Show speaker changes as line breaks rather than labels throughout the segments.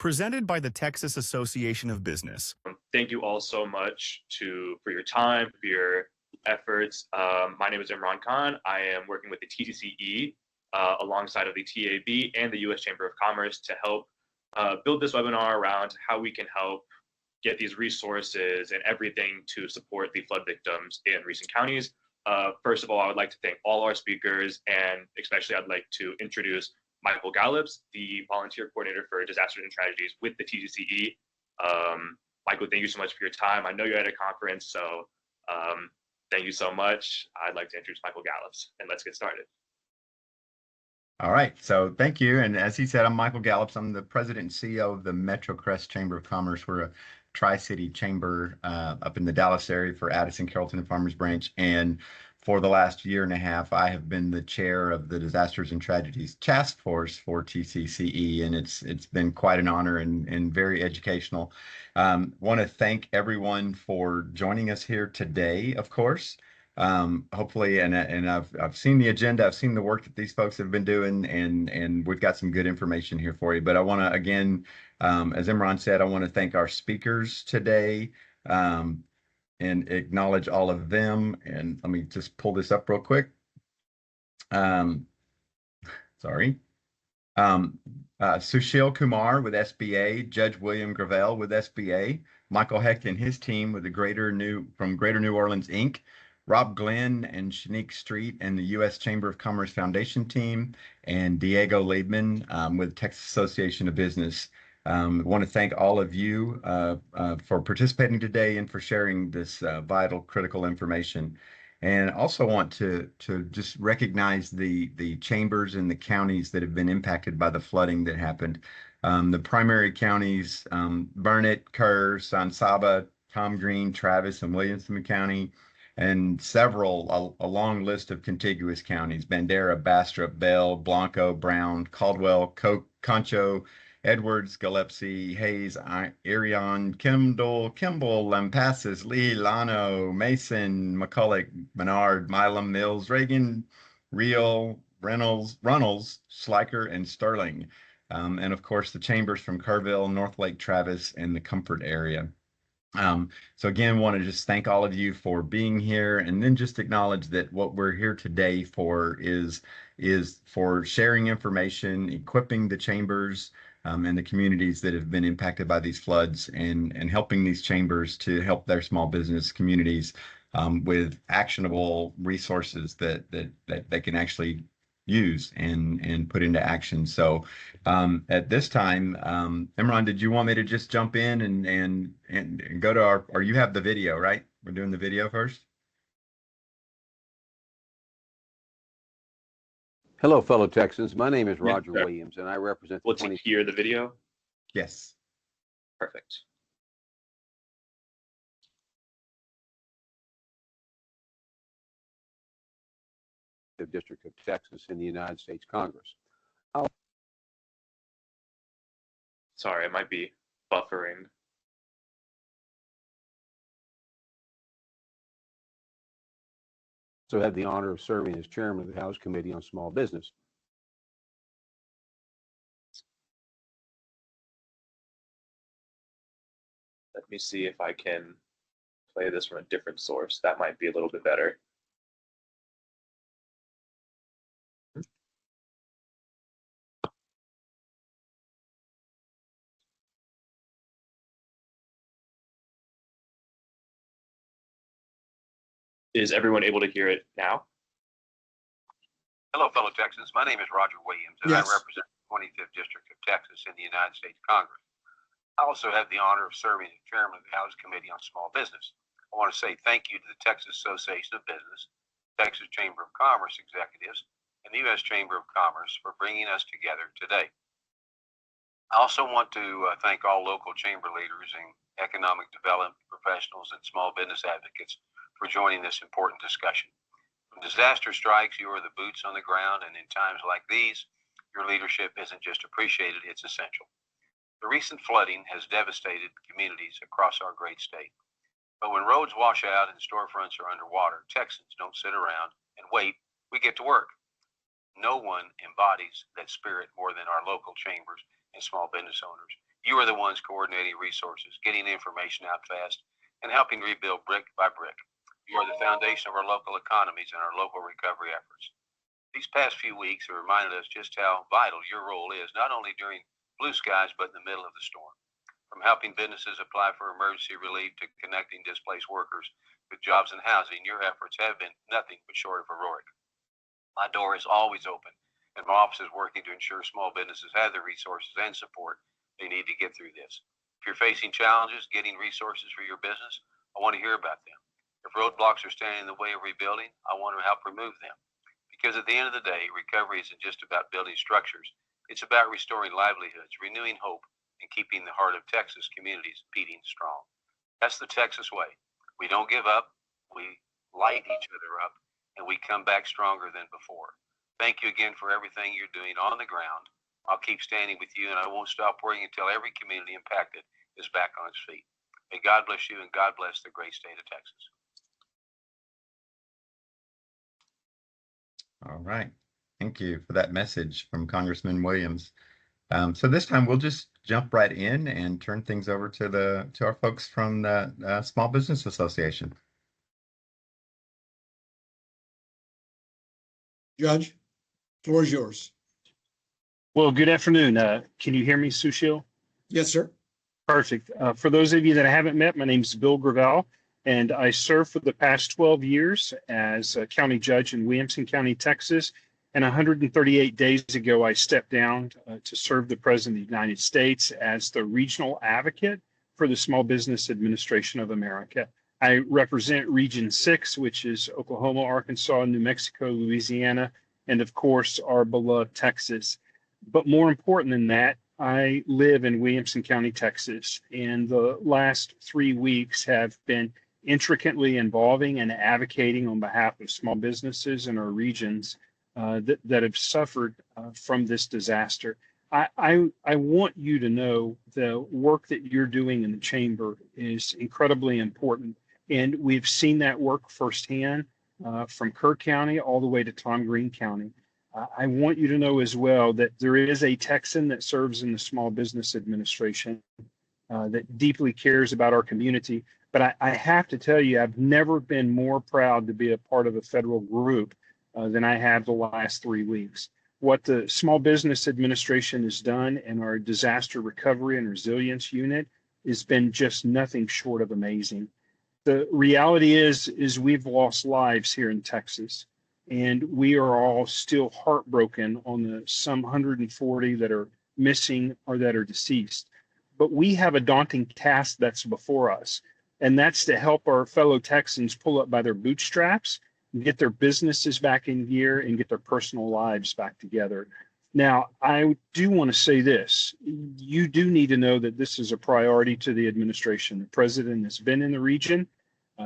presented by the Texas Association of Business.
Thank you all so much for your time, for your efforts. My name is Imran Khan. I am working with the TCCE alongside of the TAB and the U.S. Chamber of Commerce to help build this webinar around how we can help get these resources and everything to support the flood victims in recent counties. First of all, I would like to thank all our speakers, and especially I'd like to introduce Michael Gallops, the volunteer coordinator for disasters and tragedies with the TCCE. Michael, thank you so much for your time. I know you're at a conference, so thank you so much. I'd like to introduce Michael Gallops, and let's get started.
All right, so thank you. And as he said, I'm Michael Gallops. I'm the president and CEO of the Metro Crest Chamber of Commerce. We're a Tri-City chamber up in the Dallas area for Addison, Carrollton, and Farmers Branch. And for the last year and a half, I have been the chair of the Disasters and Tragedies Task Force for TCCE, and it's been quite an honor and very educational. Want to thank everyone for joining us here today, of course. Hopefully, and I've seen the agenda, I've seen the work that these folks have been doing, and we've got some good information here for you. But I want to, again, as Imran said, I want to thank our speakers today. And acknowledge all of them. And let me just pull this up real quick. Sorry. Susheel Kumar with SBA, Judge William Gravel with SBA, Michael Hecht and his team with the Greater New Orleans, Inc., Rob Glenn and Shanique Street and the U.S. Chamber of Commerce Foundation team, and Diego Liebman with Texas Association of Business. I want to thank all of you for participating today and for sharing this vital, critical information. And also want to just recognize the chambers and the counties that have been impacted by the flooding that happened. The primary counties, Burnett, Kerr, San Saba, Tom Green, Travis, and Williamson County, and a long list of contiguous counties: Bandera, Bastrop, Bell, Blanco, Brown, Caldwell, Concho, Edwards, Gallops, Hayes, Irion, Kimball, Lampasas, Lee, Llano, Mason, McCulloch, Menard, Milam, Mills, Reagan, Real, Reynolds, Schleicher, and Sterling. And of course, the chambers from Kerrville, North Lake, Travis, and the Comfort area. So again, want to just thank all of you for being here, and then just acknowledge that what we're here today for is for sharing information, equipping the chambers and the communities that have been impacted by these floods, and helping these chambers to help their small business communities with actionable resources that they can actually use and put into action. So at this time, Imran, did you want me to just jump in and go to or you have the video, right? We're doing the video first.
Hello, fellow Texans. My name is Roger Williams, and I represent
the 20... hear the video?
Yes.
Perfect.
District of Texas in the United States Congress.
Sorry, it might be buffering.
So I had the honor of serving as chairman of the House Committee on Small Business.
Let me see if I can play this from a different source. That might be a little bit better. Is everyone able to hear it now?
Hello, fellow Texans. My name is Roger Williams, and I represent the 25th District of Texas in the United States Congress. I also have the honor of serving as chairman of the House Committee on Small Business. I want to say thank you to the Texas Association of Business, Texas Chamber of Commerce executives, and the U.S. Chamber of Commerce for bringing us together today. I also want to thank all local chamber leaders and economic development professionals and small business advocates for joining this important discussion. When disaster strikes, you are the boots on the ground, and in times like these, your leadership isn't just appreciated, it's essential. The recent flooding has devastated communities across our great state. But when roads wash out and storefronts are underwater, Texans don't sit around and wait, we get to work. No one embodies that spirit more than our local chambers and small business owners. You are the ones coordinating resources, getting information out fast, and helping rebuild brick by brick. You are the foundation of our local economies and our local recovery efforts. These past few weeks have reminded us just how vital your role is, not only during blue skies, but in the middle of the storm. From helping businesses apply for emergency relief to connecting displaced workers with jobs and housing, your efforts have been nothing but short of heroic. My door is always open, and my office is working to ensure small businesses have the resources and support they need to get through this. If you're facing challenges getting resources for your business, I want to hear about them. If roadblocks are standing in the way of rebuilding, I want to help remove them. Because at the end of the day, recovery isn't just about building structures. It's about restoring livelihoods, renewing hope, and keeping the heart of Texas communities beating strong. That's the Texas way. We don't give up, we light each other up, and we come back stronger than before. Thank you again for everything you're doing on the ground. I'll keep standing with you, and I won't stop working until every community impacted is back on its feet. May God bless you, and God bless the great state of Texas.
All right. Thank you for that message from Congressman Williams. So this time we'll just jump right in and turn things over to our folks from the Small Business Association.
Judge, floor is yours.
Well, good afternoon. Can you hear me, Susheel?
Yes, sir.
Perfect. For those of you that I haven't met, my name is Bill Gravel, and I served for the past 12 years as a county judge in Williamson County, Texas. And 138 days ago, I stepped down to serve the President of the United States as the regional advocate for the Small Business Administration of America. I represent Region 6, which is Oklahoma, Arkansas, New Mexico, Louisiana, and of course, our beloved Texas. But more important than that, I live in Williamson County, Texas, and the last 3 weeks have been intricately involving and advocating on behalf of small businesses in our regions that have suffered from this disaster. I want you to know the work that you're doing in the chamber is incredibly important. And we've seen that work firsthand from Kerr County all the way to Tom Green County. I want you to know as well that there is a Texan that serves in the Small Business Administration that deeply cares about our community. But I have to tell you, I've never been more proud to be a part of a federal group than I have the last 3 weeks. What the Small Business Administration has done and our disaster recovery and resilience unit has been just nothing short of amazing. The reality is we've lost lives here in Texas, and we are all still heartbroken on the some 140 that are missing or that are deceased. But we have a daunting task that's before us, and that's to help our fellow Texans pull up by their bootstraps, get their businesses back in gear, and get their personal lives back together. Now, I do want to say this. You do need to know that this is a priority to the administration. The president has been in the region.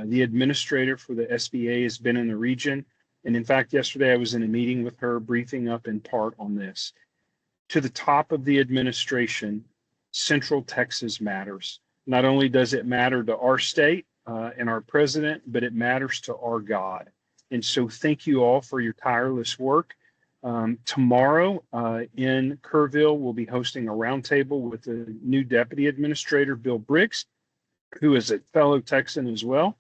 The administrator for the SBA has been in the region. And in fact, yesterday I was in a meeting with her, briefing up in part on this. To the top of the administration, Central Texas matters. Not only does it matter to our state and our president, but it matters to our God. And so thank you all for your tireless work. Tomorrow in Kerrville, we'll be hosting a roundtable with the new Deputy Administrator, Bill Briggs, who is a fellow Texan as well,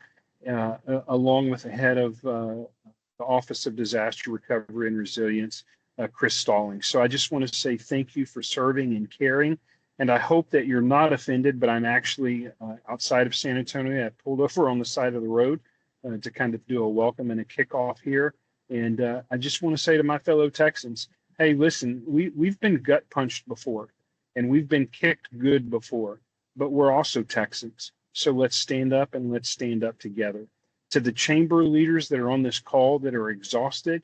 along with the head of the Office of Disaster Recovery and Resilience, Chris Stallings. So I just want to say thank you for serving and caring. And I hope that you're not offended, but I'm actually outside of San Antonio. I pulled over on the side of the road to kind of do a welcome and a kickoff here. And I just want to say to my fellow Texans, hey, listen, we've been gut punched before, and we've been kicked good before, but we're also Texans. So let's stand up and let's stand up together. To the chamber leaders that are on this call that are exhausted,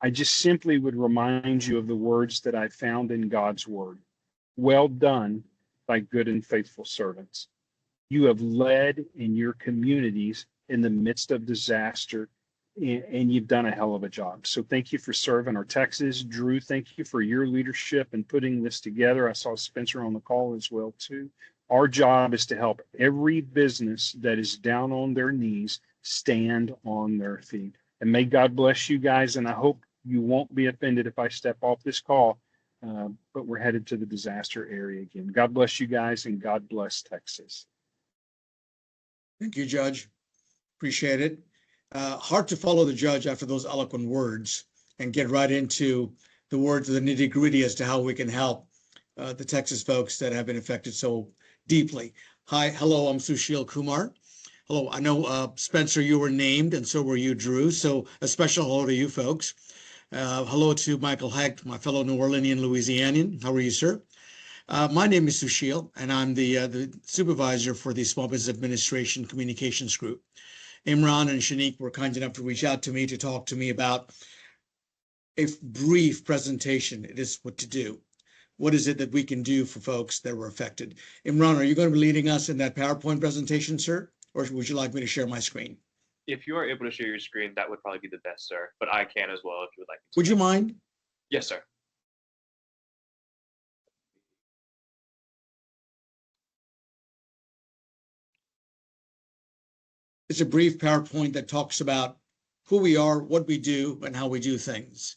I just simply would remind you of the words that I found in God's word. Well done, thy good and faithful servants. You have led in your communities in the midst of disaster, and you've done a hell of a job. So thank you for serving our Texas. Drew, thank you for your leadership and putting this together. I saw Spencer on the call as well, too. Our job is to help every business that is down on their knees stand on their feet. And may God bless you guys, and I hope you won't be offended if I step off this call. but we're headed to the disaster area again. God bless you guys, and God bless Texas.
Thank you, Judge. Appreciate it. Hard to follow the judge after those eloquent words and get right into the words of the nitty gritty as to how we can help the Texas folks that have been affected so deeply. Hi, hello, I'm Susheel Kumar. Hello, I know Spencer, you were named, and so were you, Drew. So a special hello to you folks. Hello to Michael Hecht, my fellow New Orleanian Louisianian. How are you, sir? My name is Susheel, and I'm the supervisor for the Small Business Administration Communications Group. Imran and Shanique were kind enough to reach out to me to talk to me about a brief presentation. It is what to do. What is it that we can do for folks that were affected? Imran, are you going to be leading us in that PowerPoint presentation, sir? Or would you like me to share my screen?
If you are able to share your screen, that would probably be the best, sir. But I can as well if you would like.
Would you mind?
Yes, sir.
It's a brief PowerPoint that talks about who we are, what we do, and how we do things.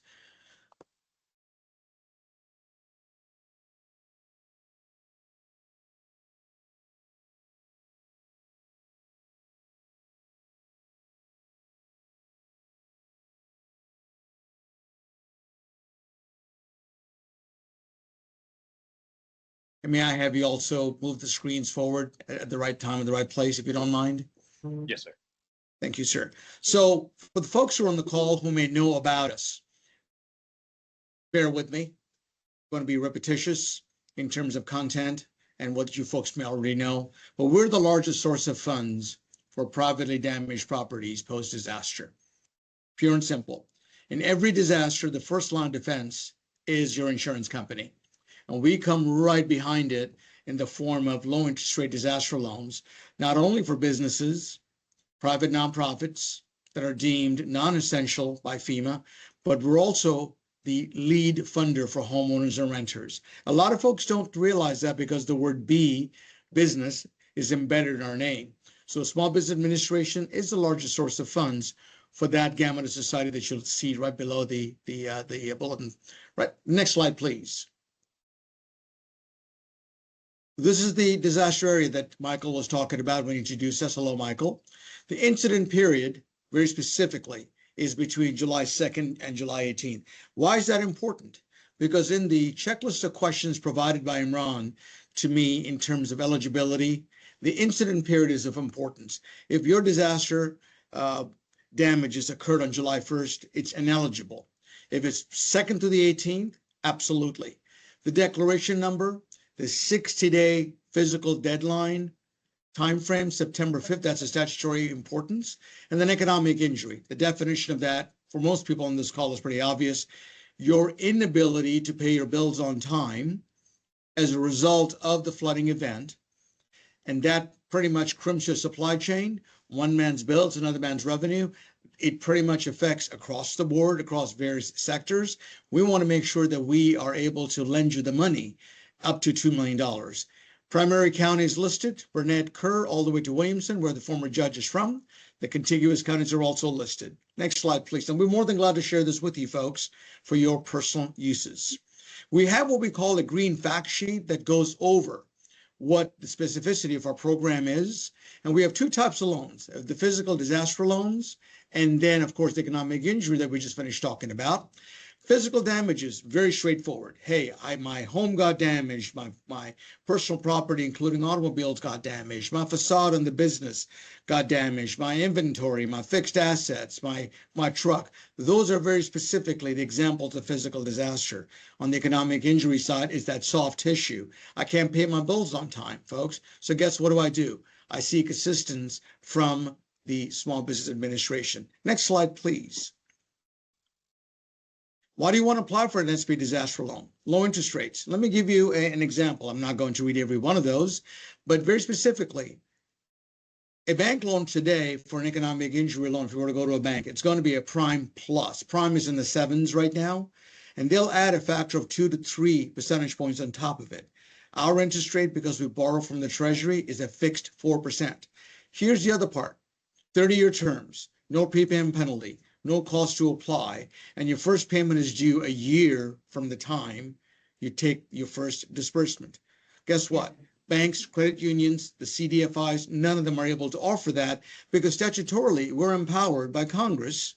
And may I have you also move the screens forward at the right time, in the right place, if you don't mind?
Yes, sir.
Thank you, sir. So for the folks who are on the call who may know about us, bear with me. I'm going to be repetitious in terms of content and what you folks may already know, but we're the largest source of funds for privately damaged properties post-disaster. Pure and simple. In every disaster, the first line of defense is your insurance company. And we come right behind it in the form of low interest rate disaster loans, not only for businesses, private nonprofits that are deemed non-essential by FEMA, but we're also the lead funder for homeowners and renters. A lot of folks don't realize that because the word B, business, is embedded in our name. So Small Business Administration is the largest source of funds for that gamut of society that you'll see right below the bulletin. Right, next slide, please. This is the disaster area that Michael was talking about when he introduced us. Hello, Michael. The incident period, very specifically, is between July 2nd and July 18th. Why is that important? Because in the checklist of questions provided by Imran to me in terms of eligibility, the incident period is of importance. If your disaster damages occurred on July 1st, it's ineligible. If it's 2nd to the 18th, absolutely. The declaration number, the 60-day physical deadline timeframe, September 5th, that's a statutory importance. And then economic injury. The definition of that, for most people on this call, is pretty obvious. Your inability to pay your bills on time as a result of the flooding event. And that pretty much crimps your supply chain. One man's bills, another man's revenue. It pretty much affects across the board, across various sectors. We want to make sure that we are able to lend you the money up to $2 million. Primary counties listed, Burnett, Kerr, all the way to Williamson, where the former judge is from. The contiguous counties are also listed. Next slide, please. And we're more than glad to share this with you folks for your personal uses. We have what we call a green fact sheet that goes over what the specificity of our program is. And we have two types of loans, the physical disaster loans, and then, of course, the economic injury that we just finished talking about. Physical damages, very straightforward. Hey, my home got damaged, my personal property, including automobiles, got damaged, my facade on the business got damaged, my inventory, my fixed assets, my truck. Those are very specifically the examples of physical disaster. On the economic injury side is that soft tissue. I can't pay my bills on time, folks. So guess what do? I seek assistance from the Small Business Administration. Next slide, please. Why do you want to apply for an SB disaster loan? Low interest rates. Let me give you an example. I'm not going to read every one of those, but very specifically, a bank loan today for an economic injury loan, if you were to go to a bank, it's going to be a prime plus. Prime is in the 7s right now, and they'll add a factor of 2 to 3 percentage points on top of it. Our interest rate, because we borrow from the Treasury, is a fixed 4%. Here's the other part. 30-year terms, no prepayment penalty, no cost to apply, and your first payment is due a year from the time you take your first disbursement. Guess what? Banks, credit unions, the CDFIs, none of them are able to offer that because statutorily we're empowered by Congress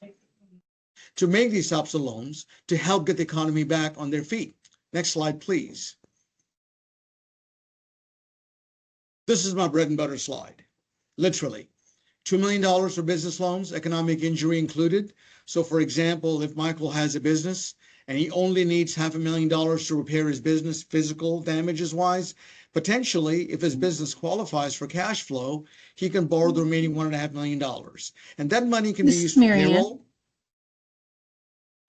to make these types of loans to help get the economy back on their feet. Next slide, please. This is my bread and butter slide, literally. $2 million for business loans, economic injury included. So for example, if Michael has a business and he only needs $500,000 to repair his business, physical damages wise, potentially if his business qualifies for cash flow, he can borrow the remaining $1.5 million. And that money can be used for payroll.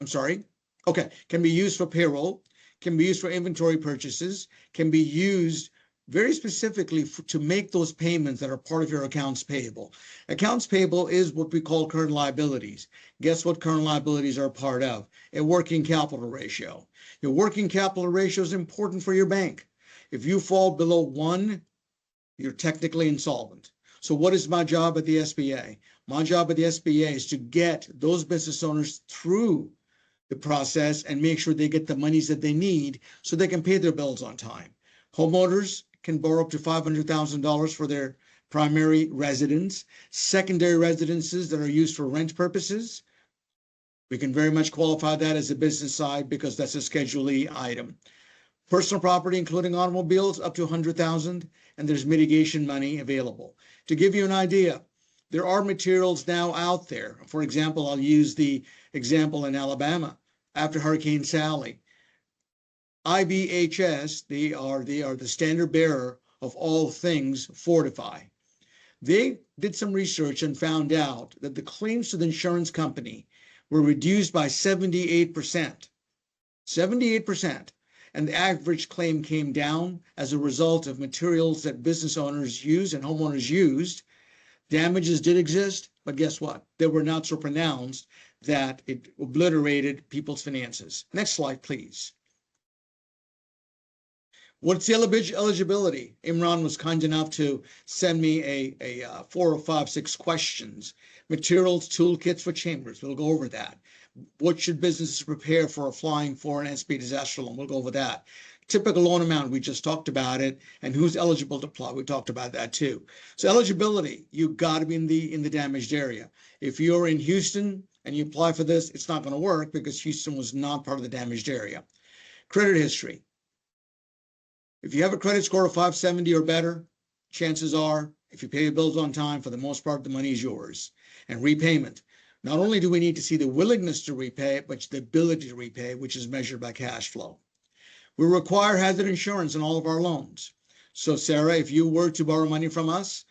I'm sorry. Okay, can be used for payroll, can be used for inventory purchases, can be used very specifically to make those payments that are part of your accounts payable. Accounts payable is what we call current liabilities. Guess what current liabilities are a part of? A working capital ratio. Your working capital ratio is important for your bank. If you fall below 1, you're technically insolvent. So what is my job at the SBA? My job at the SBA is to get those business owners through the process and make sure they get the monies that they need so they can pay their bills on time. Homeowners can borrow up to $500,000 for their primary residence. Secondary residences that are used for rent purposes, we can very much qualify that as a business side because that's a Schedule E item. Personal property, including automobiles, up to $100,000, and there's mitigation money available. To give you an idea, there are materials now out there. For example, I'll use the example in Alabama after Hurricane Sally. IBHS, they are the standard bearer of all things fortify. They did some research and found out that the claims to the insurance company were reduced by 78%. 78%. And the average claim came down as a result of materials that business owners used and homeowners used. Damages did exist, but guess what? They were not so pronounced that it obliterated people's finances. Next slide, please. What's the eligibility? Imran was kind enough to send me a 4 or 5, 6 questions. Materials, toolkits for chambers. We'll go over that. What should businesses prepare for applying for an SBA disaster loan? We'll go over that. Typical loan amount, we just talked about it. And who's eligible to apply? We talked about that too. So eligibility, you've got to be in the damaged area. If you're in Houston and you apply for this, it's not going to work because Houston was not part of the damaged area. Credit history. If you have a credit score of 570 or better, chances are, if you pay your bills on time, for the most part, the money is yours. And repayment. Not only do we need to see the willingness to repay, but the ability to repay, which is measured by cash flow. We require hazard insurance in all of our loans. So Sarah, if you were to borrow money from us,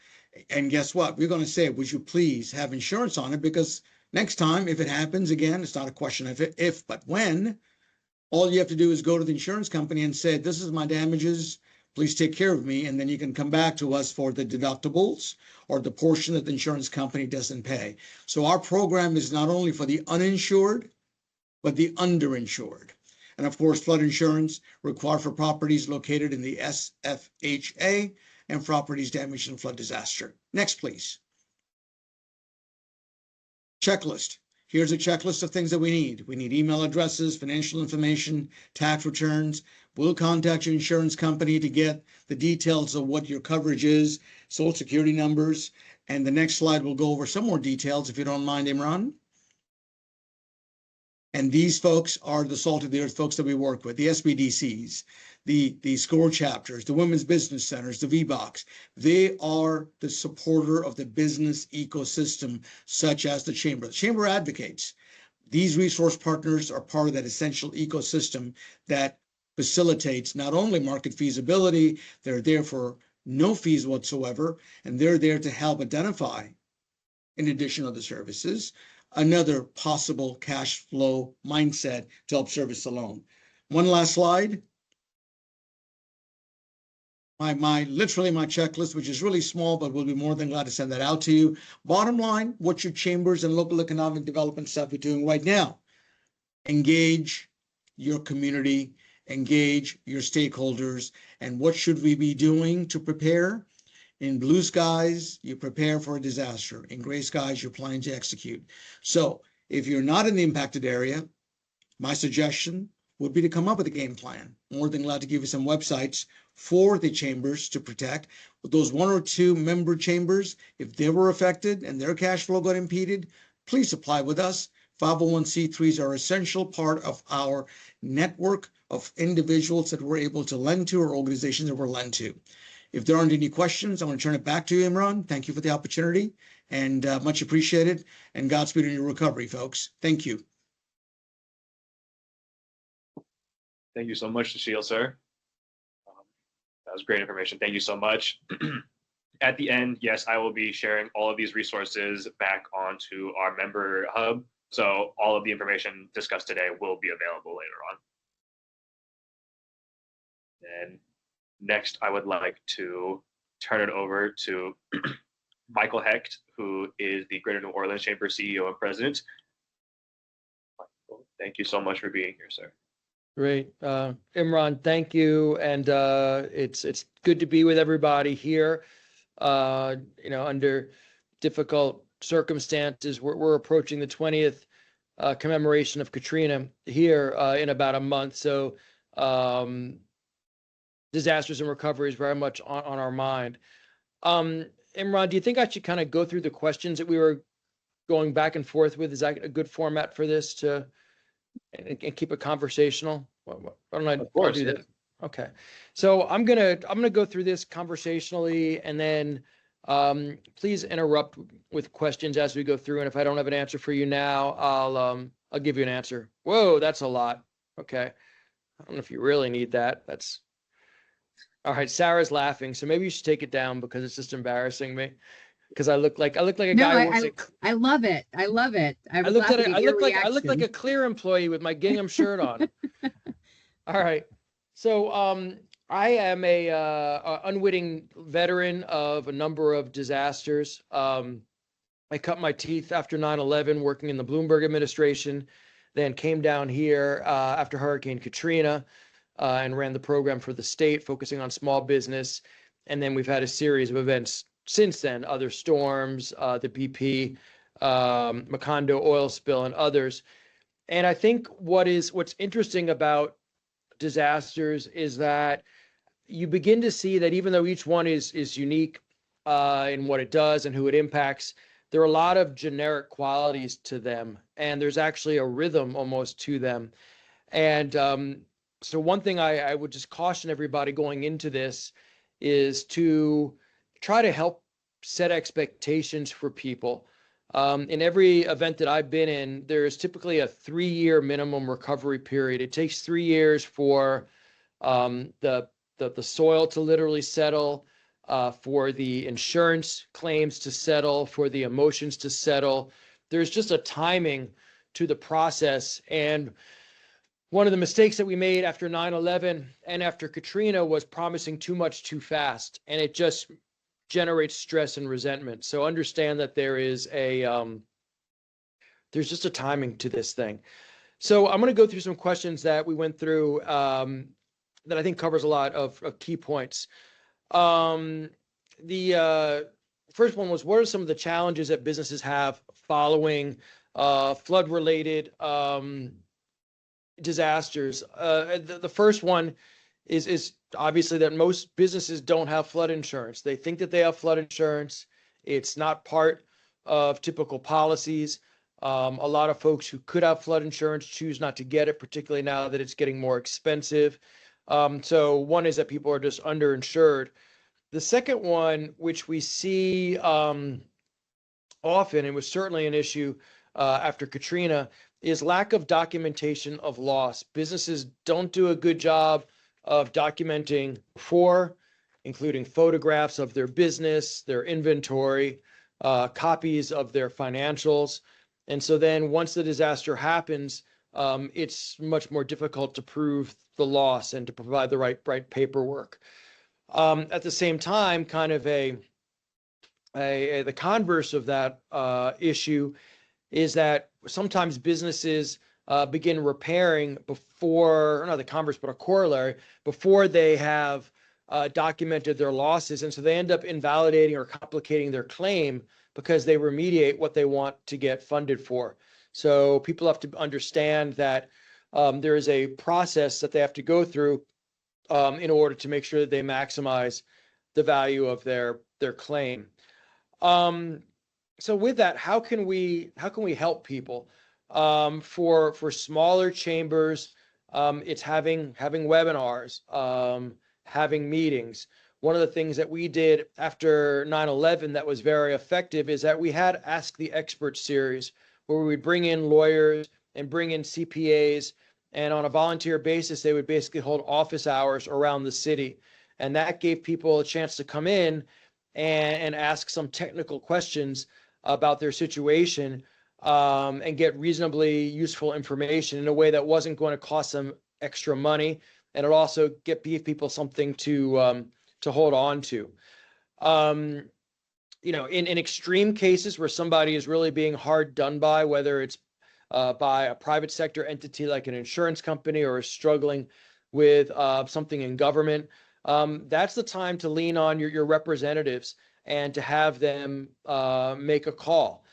and guess what? We're going to say, would you please have insurance on it? Because next time, if it happens again, it's not a question of if, but when. All you have to do is go to the insurance company and say, this is my damages, please take care of me. And then you can come back to us for the deductibles or the portion that the insurance company doesn't pay. So our program is not only for the uninsured, but the underinsured. And of course, flood insurance required for properties located in the SFHA and properties damaged in flood disaster. Next, please. Checklist. Here's a checklist of things that we need. We need email addresses, financial information, tax returns. We'll contact your insurance company to get the details of what your coverage is, social security numbers. And the next slide will go over some more details, if you don't mind, Imran. And these folks are the salt of the earth folks that we work with, the SBDCs, the SCORE chapters, the women's business centers, the VBOX. They are the supporter of the business ecosystem, such as the Chamber. The Chamber advocates. These resource partners are part of that essential ecosystem that facilitates not only market feasibility, they're there for no fees whatsoever, and they're there to help identify, in addition to the services, another possible cash flow mindset to help service the loan. One last slide. Literally my checklist, which is really small, but we'll be more than glad to send that out to you. Bottom line, what your chambers and local economic development staff are doing right now. Engage your community, engage your stakeholders, and what should we be doing to prepare? In blue skies, you prepare for a disaster. In gray skies, you're planning to execute. So if you're not in the impacted area, my suggestion, would be to come up with a game plan. More than glad to give you some websites for the chambers to protect. But those 1 or 2 member chambers, if they were affected and their cash flow got impeded, please apply with us. 501c3s are an essential part of our network of individuals that we're able to lend to or organizations that we're lend to. If there aren't any questions, I want to turn it back to you, Imran. Thank you for the opportunity and much appreciated. And Godspeed in your recovery, folks. Thank you.
Thank you so much, Susheel, sir. That was great information. Thank you so much. At the end, yes, I will be sharing all of these resources back onto our member hub. So all of the information discussed today will be available later on. And next, I would like to turn it over to Michael Hecht, who is the Greater New Orleans Chamber CEO and President. Thank you so much for being here, sir.
Great. Imran, thank you. And it's good to be with everybody here. Under difficult circumstances, we're approaching the 20th commemoration of Katrina here in about a month. So disasters and recovery is very much on our mind. Imran, do you think I should kind of go through the questions that we were going back and forth with? Is that a good format for this and keep it conversational? Why don't I do that? Okay. So I'm gonna go through this conversationally, and then please interrupt with questions as we go through. And if I don't have an answer for you now, I'll give you an answer. Whoa, that's a lot. Okay. I don't know if you really need that. That's all right. Sarah's laughing, so maybe you should take it down because it's just embarrassing me. Because I look like a guy.
I love it. I love it.
I look like a Clear employee with my gingham shirt on. All right. So I am a unwitting veteran of a number of disasters. I cut my teeth after 9/11 working in the Bloomberg administration, then came down here after Hurricane Katrina and ran the program for the state, focusing on small business. And then we've had a series of events since then, other storms, the BP, Macondo oil spill, and others. And I think what's interesting about disasters is that you begin to see that even though each one is unique in what it does and who it impacts, there are a lot of generic qualities to them, and there's actually a rhythm almost to them. And so one thing I would just caution everybody going into this is to try to help set expectations for people. In every event that I've been in, there is typically a 3-year minimum recovery period. It takes 3 years for the soil to literally settle, for the insurance claims to settle, for the emotions to settle. There's just a timing to the process. And one of the mistakes that we made after 9/11 and after Katrina was promising too much too fast, and it just generates stress and resentment. So understand that there's just a timing to this thing. So I'm going to go through some questions that we went through that I think covers a lot of key points. The first one was, what are some of the challenges that businesses have following flood-related disasters? The first one is obviously that most businesses don't have flood insurance. They think that they have flood insurance. It's not part of typical policies. A lot of folks who could have flood insurance choose not to get it, particularly now that it's getting more expensive. So one is that people are just underinsured. The second one, which we see often, and was certainly an issue after Katrina, is lack of documentation of loss. Businesses don't do a good job of documenting before, including photographs of their business, their inventory, copies of their financials. And so then once the disaster happens, it's much more difficult to prove the loss and to provide the right paperwork. At the same time, kind of the converse of that issue is that sometimes businesses begin repairing before, not the converse, but a corollary, before they have documented their losses. And so they end up invalidating or complicating their claim because they remediate what they want to get funded for. So people have to understand that there is a process that they have to go through in order to make sure that they maximize the value of their claim. So with that, how can we help people? For smaller chambers, it's having webinars, having meetings. One of the things that we did after 9/11 that was very effective is that we had Ask the Expert series, where we would bring in lawyers and bring in CPAs, and on a volunteer basis, they would basically hold office hours around the city. And that gave people a chance to come in and ask some technical questions about their situation, and get reasonably useful information in a way that wasn't going to cost them extra money, and it also give people something to hold on to. In extreme cases where somebody is really being hard done by, whether it's by a private sector entity like an insurance company, or is struggling with something in government, that's the time to lean on your representatives and to have them make a call.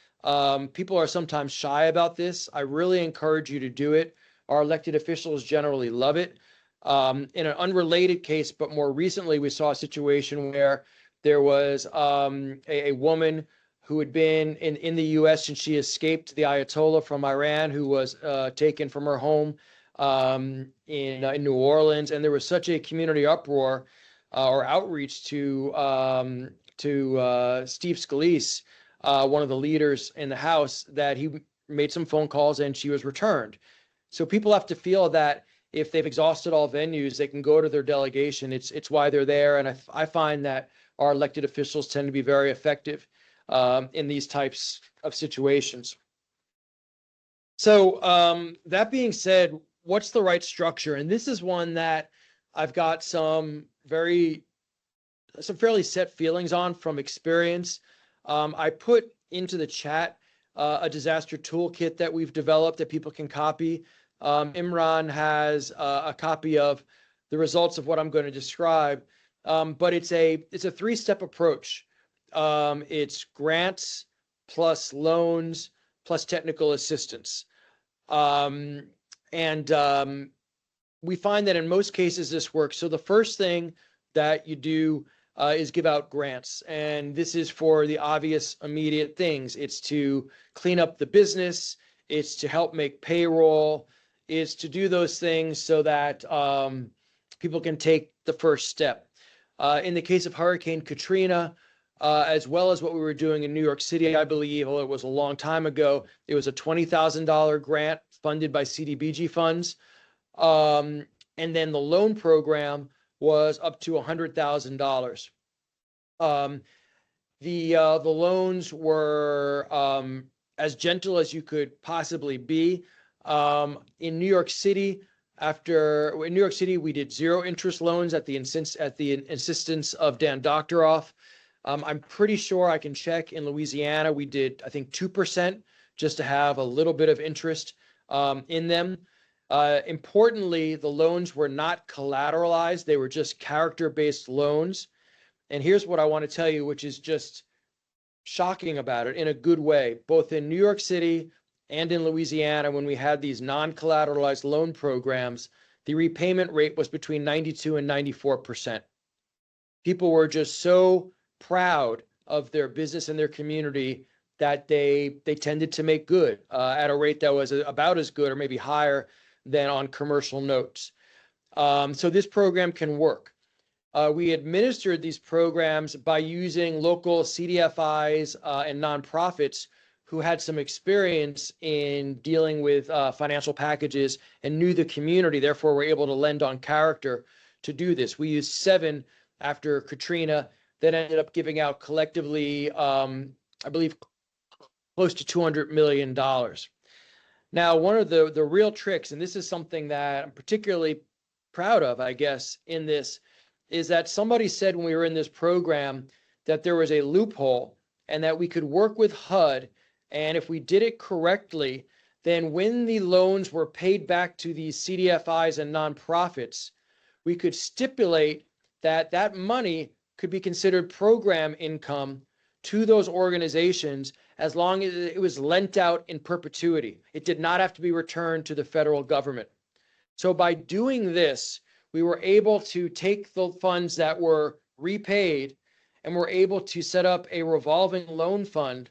People are sometimes shy about this. I really encourage you to do it. Our elected officials generally love it. In an unrelated case, but more recently, we saw a situation where there was a woman who had been in the U.S. and she escaped the Ayatollah from Iran, who was taken from her home in New Orleans. And there was such a community uproar or outreach to Steve Scalise, one of the leaders in the House, that he made some phone calls and she was returned. So people have to feel that if they've exhausted all venues, they can go to their delegation. It's why they're there. And I find that our elected officials tend to be very effective in these types of situations. So that being said, what's the right structure? And this is one that I've got some fairly set feelings on from experience. I put into the chat a disaster toolkit that we've developed that people can copy. Imran has a copy of the results of what I'm going to describe, but it's a three-step approach. It's grants plus loans plus technical assistance, and we find that in most cases this works. So the first thing that you do is give out grants, and this is for the obvious immediate things. It's to clean up the business, it's to help make payroll, it's to do those things so that people can take the first step. In the case of Hurricane Katrina, as well as what we were doing in New York City, I believe, although it was a long time ago, it was a $20,000 grant funded by CDBG funds. And then the loan program was up to $100,000. The loans were as gentle as you could possibly be. In New York City, we did zero interest loans at the insistence of Dan Doctoroff. I'm pretty sure, I can check, in Louisiana, we did, I think, 2% just to have a little bit of interest in them. Importantly, the loans were not collateralized. They were just character-based loans. And here's what I want to tell you, which is just shocking about it in a good way. Both in New York City and in Louisiana, when we had these non-collateralized loan programs, the repayment rate was between 92 and 94%. People were just so proud of their business and their community that they tended to make good at a rate that was about as good or maybe higher than on commercial notes. So this program can work. We administered these programs by using local CDFIs and nonprofits who had some experience in dealing with financial packages and knew the community, therefore were able to lend on character to do this. We used 7 after Katrina, that ended up giving out collectively, I believe, close to $200 million. Now, one of the real tricks, and this is something that I'm particularly proud of, I guess, in this, is that somebody said when we were in this program that there was a loophole and that we could work with HUD, and if we did it correctly, then when the loans were paid back to these CDFIs and nonprofits, we could stipulate that that money could be considered program income to those organizations as long as it was lent out in perpetuity. It did not have to be returned to the federal government. So by doing this, we were able to take the funds that were repaid and we're able to set up a revolving loan fund,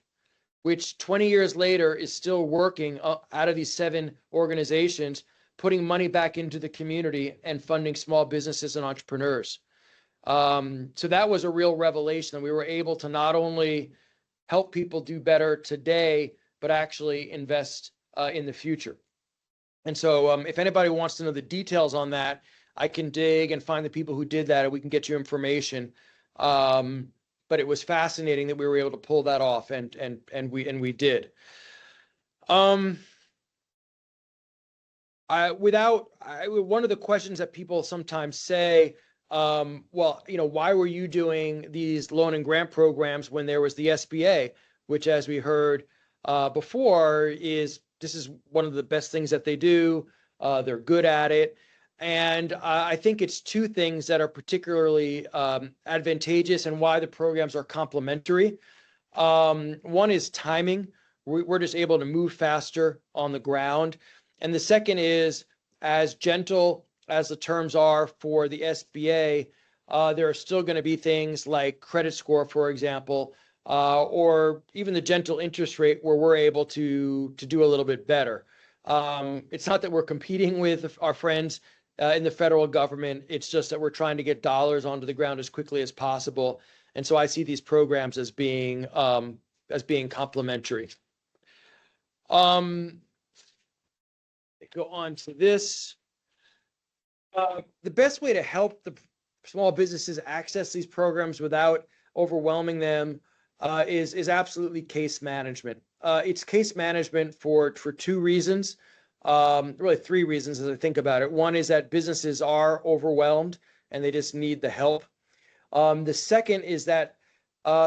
which 20 years later is still working out of these 7 organizations, putting money back into the community and funding small businesses and entrepreneurs. So that was a real revelation. We were able to not only help people do better today, but actually invest in the future. And so if anybody wants to know the details on that, I can dig and find the people who did that, and we can get you information. But it was fascinating that we were able to pull that off, and we did. One of the questions that people sometimes say, well, why were you doing these loan and grant programs when there was the SBA, which, as we heard before, this is one of the best things that they do. They're good at it. And I think it's 2 things that are particularly advantageous and why the programs are complementary. One is timing. We're just able to move faster on the ground. And the second is, as gentle as the terms are for the SBA, there are still going to be things like credit score, for example, or even the gentle interest rate where we're able to do a little bit better. It's not that we're competing with our friends in the federal government. It's just that we're trying to get dollars onto the ground as quickly as possible. And so I see these programs as being complementary. Go on to this. The best way to help the small businesses access these programs without overwhelming them is absolutely case management. It's case management for 2 reasons, really 3 reasons as I think about it. One is that businesses are overwhelmed and they just need the help. The second is that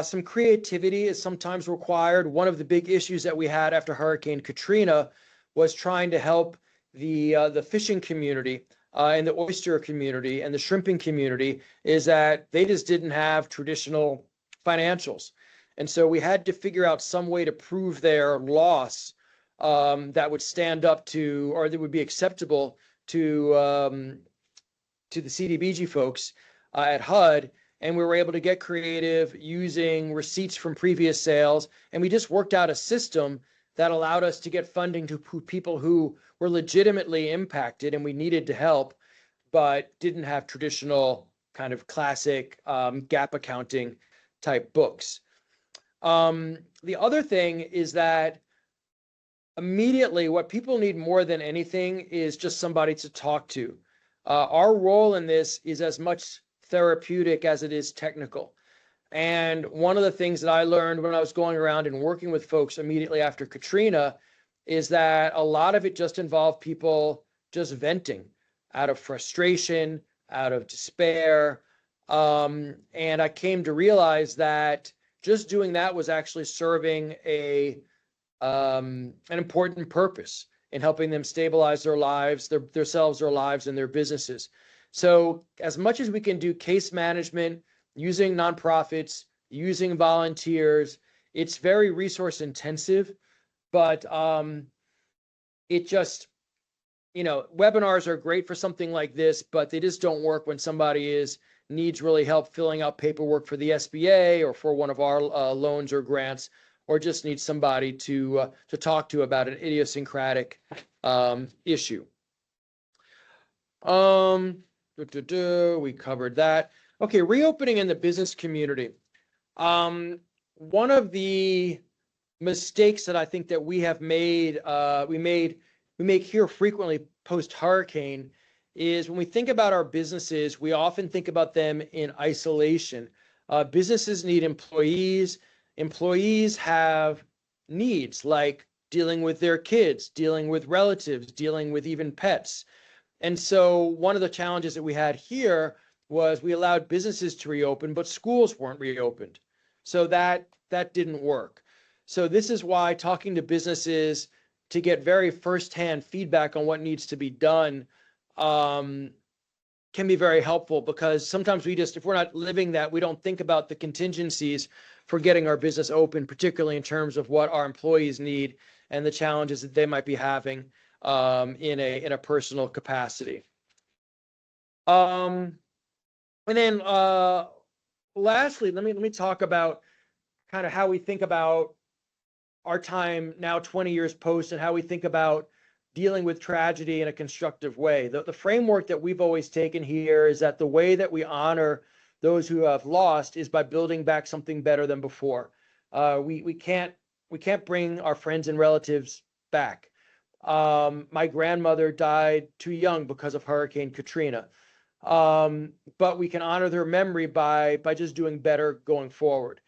some creativity is sometimes required. One of the big issues that we had after Hurricane Katrina was trying to help the fishing community and the oyster community and the shrimping community, is that they just didn't have traditional financials. And so we had to figure out some way to prove their loss that would stand up to, or that would be acceptable to the CDBG folks at HUD. And we were able to get creative using receipts from previous sales. And we just worked out a system that allowed us to get funding to people who were legitimately impacted and we needed to help, but didn't have traditional kind of classic GAAP accounting type books. The other thing is that immediately what people need more than anything is just somebody to talk to. Our role in this is as much therapeutic as it is technical. And one of the things that I learned when I was going around and working with folks immediately after Katrina is that a lot of it just involved people just venting out of frustration, out of despair. And I came to realize that just doing that was actually serving an important purpose in helping them stabilize their lives, themselves, their lives, and their businesses. So as much as we can do case management, using nonprofits, using volunteers, it's very resource intensive, but it just, webinars are great for something like this, but they just don't work when somebody needs really help filling out paperwork for the SBA or for one of our loans or grants, or just needs somebody to talk to about an idiosyncratic issue. We covered that. Okay, reopening in the business community. One of the mistakes that I think that we have made, we make here frequently post-hurricane, is when we think about our businesses, we often think about them in isolation. Businesses need employees. Employees have needs like dealing with their kids, dealing with relatives, dealing with even pets. And so one of the challenges that we had here was we allowed businesses to reopen, but schools weren't reopened. So that didn't work. So this is why talking to businesses to get very firsthand feedback on what needs to be done can be very helpful, because sometimes if we're not living that, we don't think about the contingencies for getting our business open, particularly in terms of what our employees need and the challenges that they might be having. in a personal capacity. And then lastly, let me talk about kind of how we think about our time now 20 years post and how we think about dealing with tragedy in a constructive way. The framework that we've always taken here is that the way that we honor those who have lost is by building back something better than before. We can't bring our friends and relatives back. My grandmother died too young because of Hurricane Katrina. But we can honor their memory by just doing better going forward.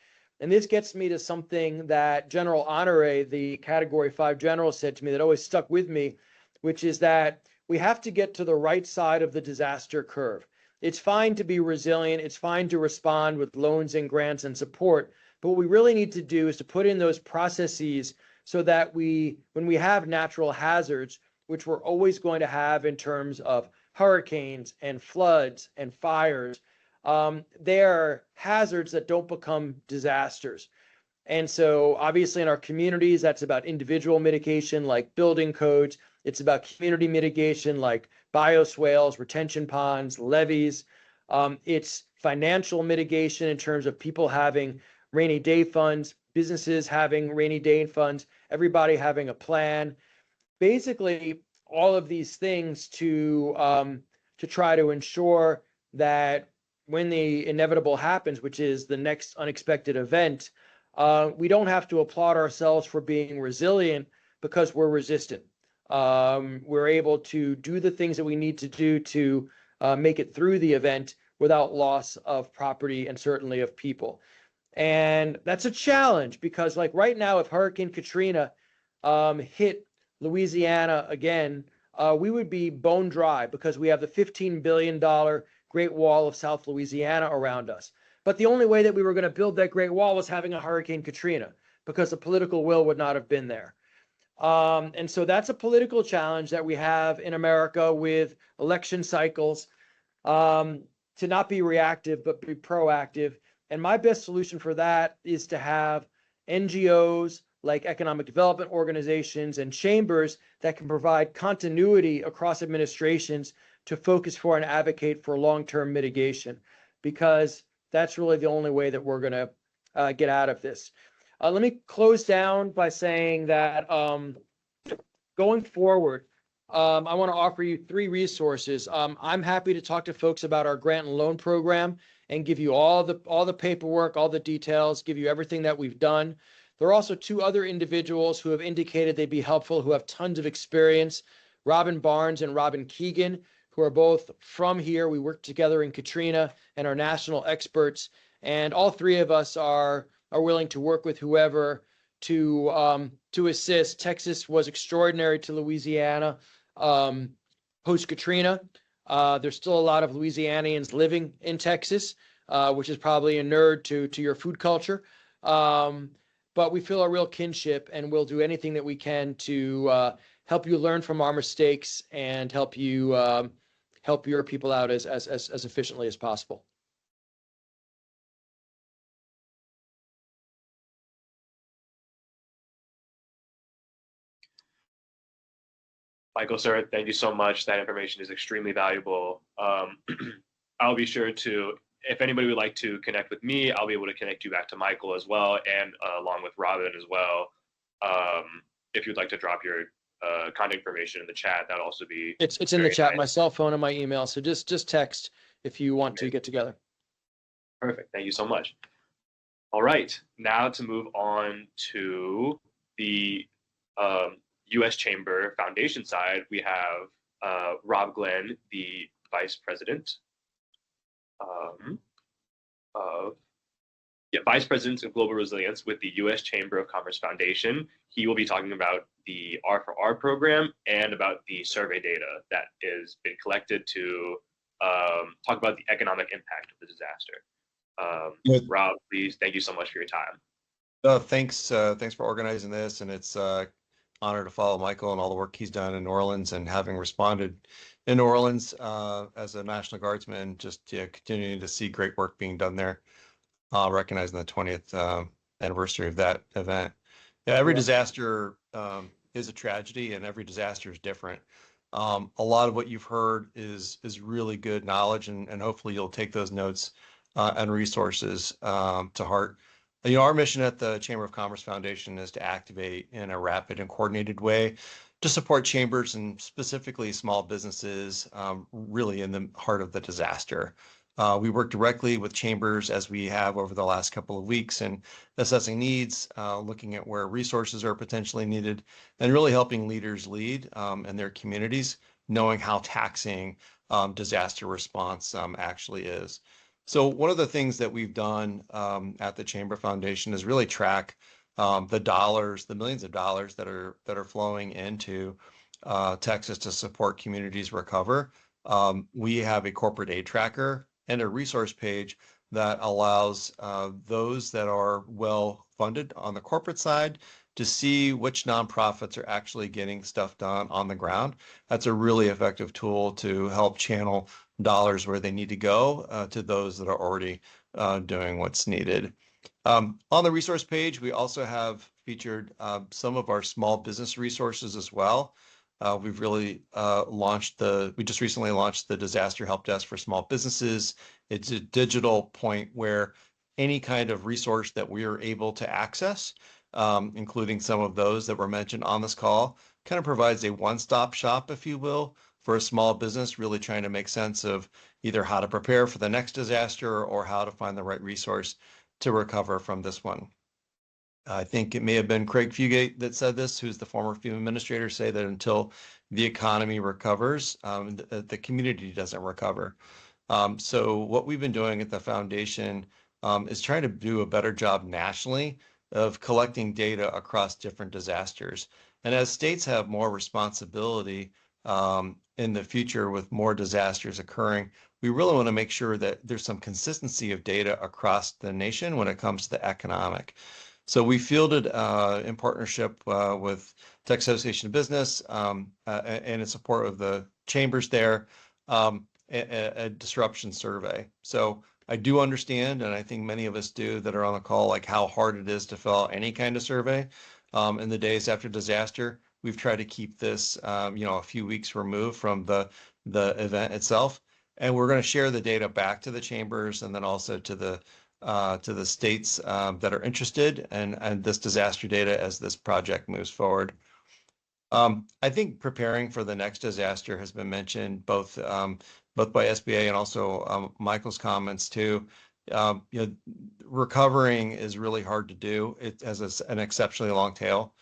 And this gets me to something that General Honore, the Category 5 general, said to me that always stuck with me, which is that we have to get to the right side of the disaster curve. It's fine to be resilient. It's fine to respond with loans and grants and support. But what we really need to do is to put in those processes so that when we have natural hazards, which we're always going to have in terms of hurricanes and floods and fires, they are hazards that don't become disasters. And so obviously in our communities, that's about individual mitigation like building codes. It's about community mitigation like bioswales, retention ponds, levees. It's financial mitigation in terms of people having rainy day funds, businesses having rainy day funds, everybody having a plan. Basically, all of these things to try to ensure that when the inevitable happens, which is the next unexpected event, we don't have to applaud ourselves for being resilient because we're resistant. We're able to do the things that we need to do to make it through the event without loss of property and certainly of people. And that's a challenge because like right now, if Hurricane Katrina hit Louisiana again, we would be bone dry because we have the $15 billion Great Wall of South Louisiana around us. But the only way that we were going to build that Great Wall was having a Hurricane Katrina because the political will would not have been there. And so that's a political challenge that we have in America with election cycles, to not be reactive, but be proactive. And my best solution for that is to have NGOs like economic development organizations and chambers that can provide continuity across administrations to focus for and advocate for long-term mitigation, because that's really the only way that we're going to get out of this. Let me close down by saying that going forward, I want to offer you 3 resources. I'm happy to talk to folks about our grant and loan program and give you all the paperwork, all the details, give you everything that we've done. There are also 2 other individuals who have indicated they'd be helpful, who have tons of experience, Robin Barnes and Robin Keegan, who are both from here. We worked together in Katrina and are national experts. And all 3 of us are willing to work with whoever to assist. Texas was extraordinary to Louisiana post-Katrina. There's still a lot of Louisianians living in Texas, which is probably inured to your food culture. But we feel a real kinship, and we'll do anything that we can to help you learn from our mistakes and help you help your people out as efficiently as possible.
Michael, sir, thank you so much. That information is extremely valuable. I'll be sure to, if anybody would like to connect with me, I'll be able to connect you back to Michael as well, and along with Robin as well. If you'd like to drop your contact information in the chat, that'd also be.
It's in the chat,
nice.
My cell phone and my email. So just text if you want to get together.
Perfect. Thank you so much. All right, now to move on to the U.S. Chamber Foundation side, we have Rob Glenn, the Vice President Vice President of Global Resilience with the U.S. Chamber of Commerce Foundation. He will be talking about the R4R program and about the survey data that has been collected to talk about the economic impact of the disaster. Rob, please, thank you so much for your time.
Thanks for organizing this, and it's honor to follow Michael and all the work he's done in New Orleans, and having responded in New Orleans as a National Guardsman, just continuing to see great work being done there, recognizing the 20th anniversary of that event. Yeah, every disaster is a tragedy, and every disaster is different. A lot of what you've heard is really good knowledge, and hopefully you'll take those notes and resources to heart. Our mission at the Chamber of Commerce Foundation is to activate in a rapid and coordinated way to support chambers and specifically small businesses, really in the heart of the disaster. We work directly with chambers, as we have over the last couple of weeks, and assessing needs, looking at where resources are potentially needed, and really helping leaders lead in their communities, knowing how taxing disaster response actually is. So one of the things that we've done at the Chamber Foundation is really track the dollars, the millions of dollars that are flowing into Texas to support communities recover. We have a corporate aid tracker and a resource page that allows those that are well funded on the corporate side to see which nonprofits are actually getting stuff done on the ground. That's a really effective tool to help channel dollars where they need to go to those that are already doing what's needed. On the resource page, we also have featured some of our small business resources as well. We've really we just recently launched the Disaster Help Desk for Small Businesses. It's a digital point where any kind of resource that we are able to access, including some of those that were mentioned on this call, kind of provides a one-stop shop, if you will, for a small business really trying to make sense of either how to prepare for the next disaster or how to find the right resource to recover from this one. I think it may have been Craig Fugate that said this, who's the former FEMA administrator, say that until the economy recovers, the community doesn't recover. So what we've been doing at the foundation is trying to do a better job nationally of collecting data across different disasters. And as states have more responsibility in the future with more disasters occurring, we really want to make sure that there's some consistency of data across the nation when it comes to the economic. So we fielded in partnership with Texas Association of Business and in support of the chambers there, a disruption survey. So I do understand, and I think many of us do that are on the call, like how hard it is to fill out any kind of survey in the days after disaster. We've tried to keep this, a few weeks removed from the event itself, and we're going to share the data back to the chambers and then also to the states that are interested and this disaster data as this project moves forward. I think preparing for the next disaster has been mentioned both by SBA and also Michael's comments too. Recovering is really hard to do. It has an exceptionally long tail.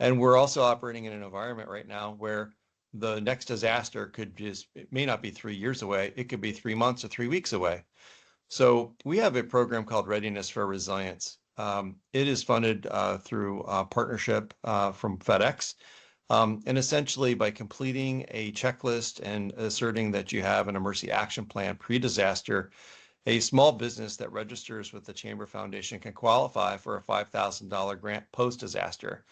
And we're also operating in an environment right now where the next disaster it may not be 3 years away. It could be 3 months or 3 weeks away. So we have a program called Readiness for Resilience. It is funded through a partnership from FedEx. And essentially by completing a checklist and asserting that you have an emergency action plan pre-disaster, a small business that registers with the Chamber Foundation can qualify for a $5,000 grant post-disaster.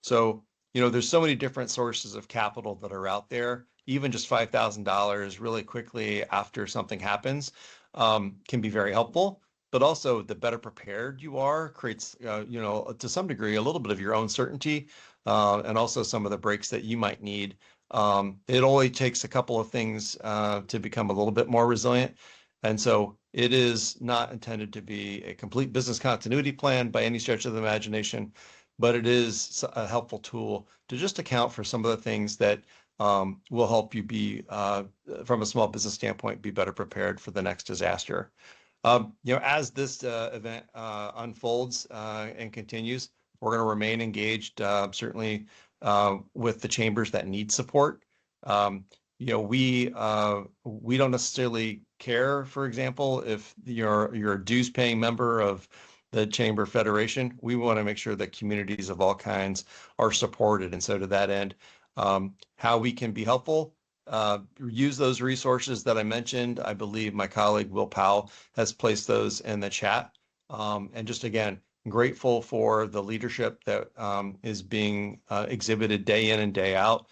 So, there's so many different sources of capital that are out there. Even just $5,000 really quickly after something happens can be very helpful. But also the better prepared you are creates, to some degree, a little bit of your own certainty and also some of the breaks that you might need. It only takes a couple of things to become a little bit more resilient. And so it is not intended to be a complete business continuity plan by any stretch of the imagination, but it is a helpful tool to just account for some of the things that will help you be, from a small business standpoint, be better prepared for the next disaster. As this event unfolds and continues, we're going to remain engaged, certainly with the chambers that need support. We don't necessarily care, for example, if you're a dues-paying member of the Chamber Federation. We want to make sure that communities of all kinds are supported. And so to that end, how we can be helpful, use those resources that I mentioned. I believe my colleague Will Powell has placed those in the chat. And just again, grateful for the leadership that is being exhibited day in and day out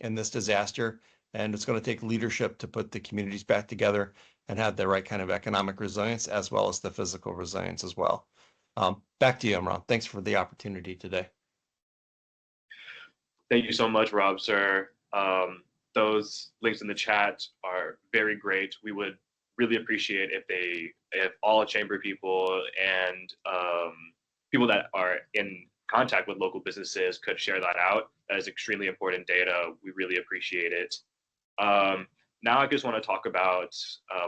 in this disaster. And it's going to take leadership to put the communities back together and have the right kind of economic resilience as well as the physical resilience as well. Back to you, Imran. Thanks for the opportunity today.
Thank you so much, Rob, sir. Those links in the chat are very great. We would really appreciate if all chamber people and people that are in contact with local businesses could share that out. That is extremely important data. We really appreciate it. Now I just want to talk about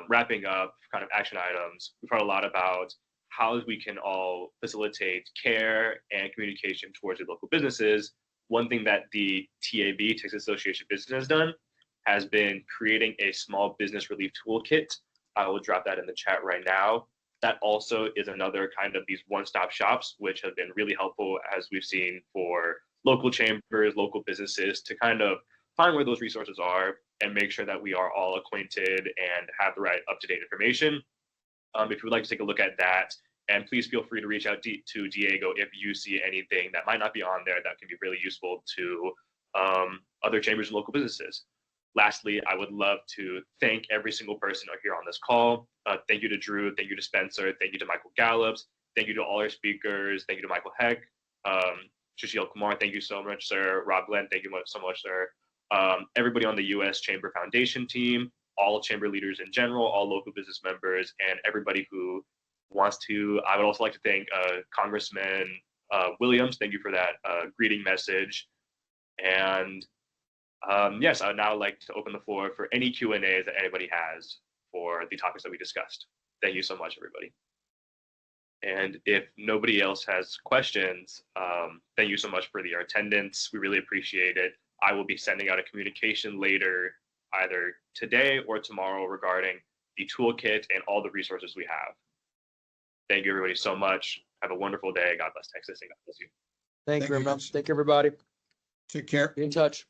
wrapping up kind of action items. We've heard a lot about how we can all facilitate care and communication towards the local businesses. One thing that the TAB, Texas Association of Business, has done has been creating a small business relief toolkit. I will drop that in the chat right now. That also is another kind of these one-stop shops, which have been really helpful, as we've seen, for local chambers, local businesses to kind of find where those resources are and make sure that we are all acquainted and have the right up-to-date information. If you would like to take a look at that, and please feel free to reach out to Diego if you see anything that might not be on there that can be really useful to other chambers and local businesses. Lastly, I would love to thank every single person here on this call. Thank you to Drew, thank you to Spencer, thank you to Michael Gallops, thank you to all our speakers, thank you to Michael Hecht, Susheel, Kumar, thank you so much, sir. Rob Glenn, thank you so much, sir. Everybody on the U.S. Chamber Foundation team, all chamber leaders in general, all local business members, and everybody who wants to. I would also like to thank Congressman Williams. Thank you for that greeting message. And yes, I would now like to open the floor for any Q&As that anybody has for the topics that we discussed. Thank you so much, everybody. And if nobody else has questions, thank you so much for your attendance. We really appreciate it. I will be sending out a communication later, either today or tomorrow, regarding the toolkit and all the resources we have. Thank you, everybody, so much. Have a wonderful day. God bless Texas and God bless you.
Thank you very much. Thank you, everybody.
Take care.
Be in touch.